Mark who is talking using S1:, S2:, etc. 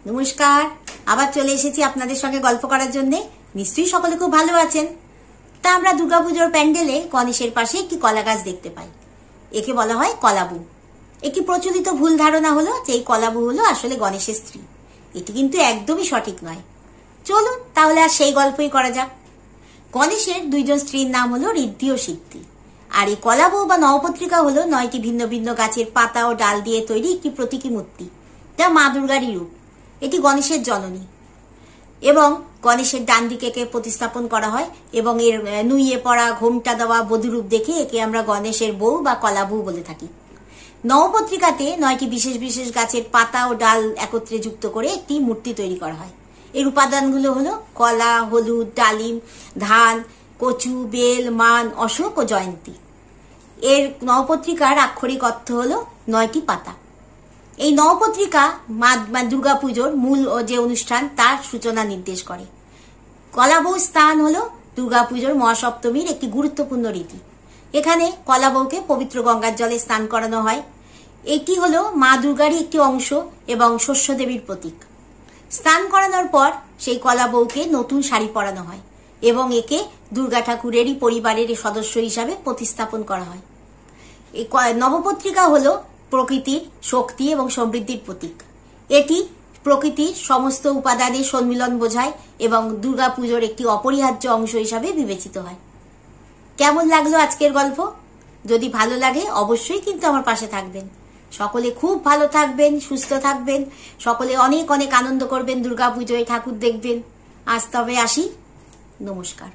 S1: নমস্কার, আবার চলে এসেছি আপনাদের সঙ্গে গল্প করার জন্য। নিশ্চয়ই সকলে খুব ভালো আছেন। তা আমরা দুর্গাপুজোর প্যান্ডেলে গণেশের পাশে একটি কলা গাছ দেখতে পাই। একে বলা হয় কলাবু। একটি প্রচলিত ভুল ধারণা হলো যে এই কলাবু হলো আসলে গণেশের স্ত্রী। এটি কিন্তু একদমই সঠিক নয়। চলুন তাহলে আর সেই গল্পই করা যাক। গণেশের দুইজন স্ত্রীর নাম হলো ঋদ্ধি ও সিদ্ধি। আর এই কলাবু বা নবপত্রিকা হলো 9টি ভিন্ন ভিন্ন গাছের পাতা ও ডাল দিয়ে তৈরি একটি প্রতীকী মূর্তি, যা মা দুর্গারই রূপ। এটি গণেশের জননী এবং গণেশের ডান দিকে একে প্রতিস্থাপন করা হয় এবং এর নুইয়ে পড়া ঘোমটা দেওয়া বধূরূপ দেখে একে আমরা গণেশের বউ বা কলাবু বলে থাকি। নবপত্রিকাতে 9টি বিশেষ বিশেষ গাছের পাতা ও ডাল একত্রে যুক্ত করে একটি মূর্তি তৈরি করা হয়। এর উপাদানগুলো হলো কলা, হলুদ, ডালিম, ধান, কচু, বেল, মান, অশোক ও জয়ন্তী। এর নবপত্রিকার আক্ষরিক অর্থ হলো 9টি পাতা। এই নবপত্রিকা মা দুর্গাপুজোর মূল যে অনুষ্ঠান তার সূচনা নির্দেশ করে। কলাবউ স্থান হলো দুর্গাপুজোর মহাসপ্তমীর একটি গুরুত্বপূর্ণ রীতি। এখানে কলাবউকে পবিত্র গঙ্গার জলে স্নান করানো হয়। এটি হলো মা দুর্গারই একটি অংশ এবং শস্য দেবীর প্রতীক। স্নান করানোর পর সেই কলাবউকে নতুন শাড়ি পরানো হয় এবং একে দুর্গা ঠাকুরেরই পরিবারের সদস্য হিসাবে প্রতিস্থাপন করা হয়। এই নবপত্রিকা হলো প্রকৃতির শক্তি এবং সমৃদ্ধির প্রতীক। এটি প্রকৃতির সমস্ত উপাদানের সম্মিলন বোঝায় এবং দুর্গাপুজোর একটি অপরিহার্য অংশ হিসাবে বিবেচিত হয়। কেমন লাগলো আজকের গল্প? যদি ভালো লাগে অবশ্যই কিন্তু আমার পাশে থাকবেন। সকলে খুব ভালো থাকবেন, সুস্থ থাকবেন, সকলে অনেক অনেক আনন্দ করবেন, দুর্গাপুজোয় ঠাকুর দেখবেন। আজ তবে আসি, নমস্কার।